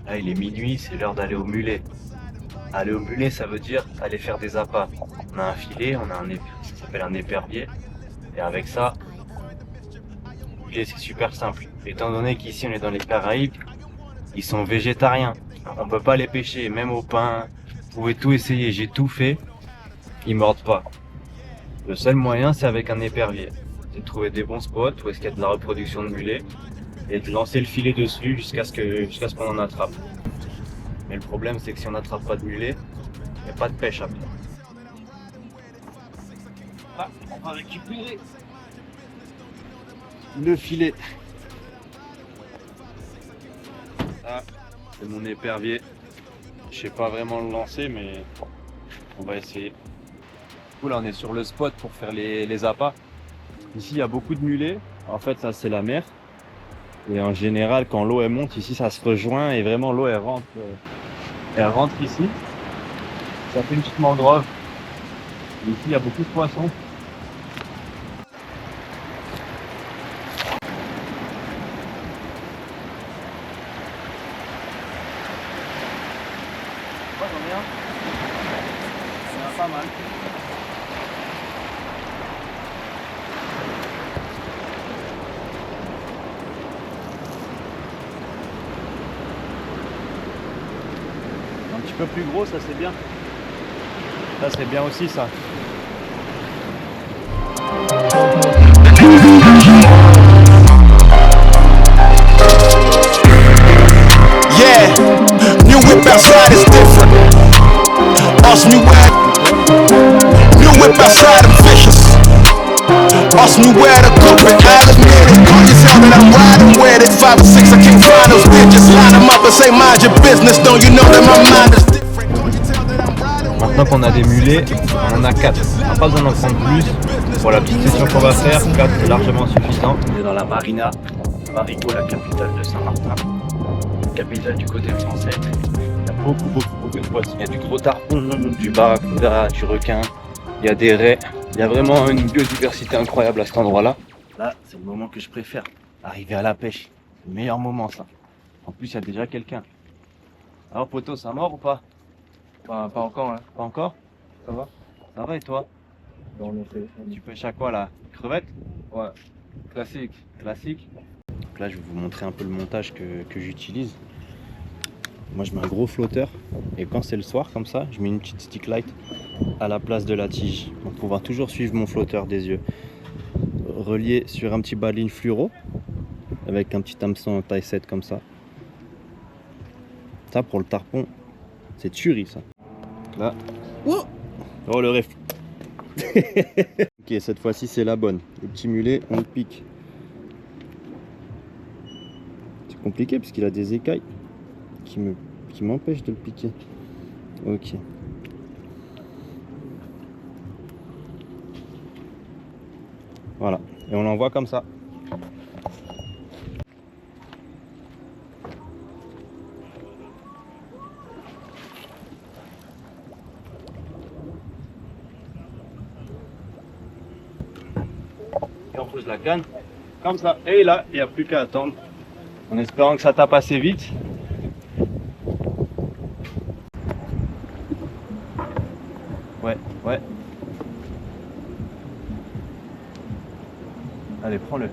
Là, il est minuit, c'est l'heure d'aller au mulet. Aller au mulet, ça veut dire aller faire des appâts. On a un filet, on a ça s'appelle un épervier. Et avec ça, le mulet, c'est super simple. Étant donné qu'ici, on est dans les Caraïbes, ils sont végétariens. On peut pas les pêcher, même au pain. Vous pouvez tout essayer, j'ai tout fait. Ils mordent pas. Le seul moyen, c'est avec un épervier. C'est de trouver des bons spots où est-ce qu'il y a de la reproduction de mulets et de lancer le filet dessus jusqu'à ce qu'on en attrape. Mais le problème, c'est que si on n'attrape pas de mulet, il n'y a pas de pêche après. Ah, on va récupérer le filet. Ah, c'est mon épervier. Je sais pas vraiment le lancer, mais on va essayer. Là, on est sur le spot pour faire les appâts. Ici, il y a beaucoup de mulets. En fait, ça, c'est la mer. Et en général, quand l'eau elle monte, ici, ça se rejoint et vraiment l'eau elle rentre ici. Ça fait une petite mangrove. Et ici, il y a beaucoup de poissons. Ouais, j'en ai un. Il y en a pas mal. Un petit peu plus gros, ça c'est bien. Ça c'est bien aussi ça. Yeah, new whip outside is different. Ask me where. New whip outside, I'm vicious. Ask me where to go, but I'll admit it. Can't you tell that I'm riding with it? 5 or 6, I can't find those bitches. Line them up and say, mind your business. Don't you know that my mind is different? Can't you tell that I'm riding with it? Maintenant qu'on a des mulets, on en a 4. On n'a pas besoin d'en prendre plus. Pour la petite session qu'on va faire, 4 c'est largement suffisant. On est dans la marina, Marigot, la capitale de Saint-Martin. Capitale du côté français. Il y a beaucoup de poissons. Il y a du gros tarpon, du barracuda, du requin. Il y a des raies. Il y a vraiment une biodiversité incroyable à cet endroit-là. Là, c'est le moment que je préfère. Arriver à la pêche. C'est le meilleur moment, ça. En plus, il y a déjà quelqu'un. Alors, poteau, ça mord ou pas? Pas encore, hein. Pas encore? Ça va? Ça va et toi? Dans le fait. Tu pêches à quoi là? Crevettes? Ouais. Classique. Classique. Donc là, je vais vous montrer un peu le montage que j'utilise. Moi, je mets un gros flotteur et quand c'est le soir comme ça, je mets une petite stick light à la place de la tige pour pouvoir toujours suivre mon flotteur des yeux. Relié sur un petit baline fluoro avec un petit hameçon taille 7 comme ça. Ça pour le tarpon, c'est tuerie ça. Là. Oh le ref. Ok, cette fois-ci c'est la bonne. Le petit mulet, on le pique. C'est compliqué parce qu'il a des écailles qui m'empêchent de le piquer. Ok. Voilà. Et on l'envoie comme ça. Et on pose la canne comme ça. Et là, il n'y a plus qu'à attendre. En espérant que ça tape assez vite. Ouais. Allez, prends-le.